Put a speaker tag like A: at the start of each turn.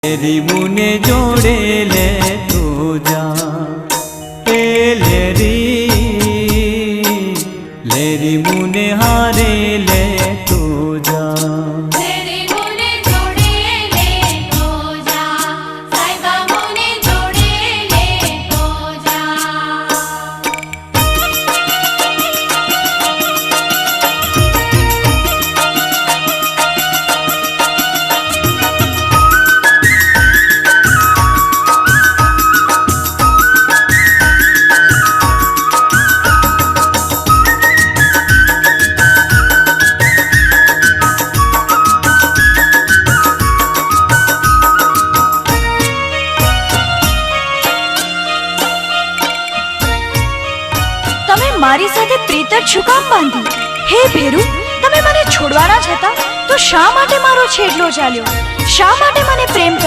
A: लेरी मुने जोड़े ले तू जा लेरी मुने हारे ले तू जा
B: लेरी मुने जोड़े ले तो जा साहिबा मुने जोड़े ले तो जा।
C: મારી સાથે પ્રીત જ શું કામ બાંધી? હે ભેરુ, તમે મને છોડવાના જ હતા તો શા માટે મારો છેડલો ચાલ્યો? શા માટે મને પ્રેમ કર્યો?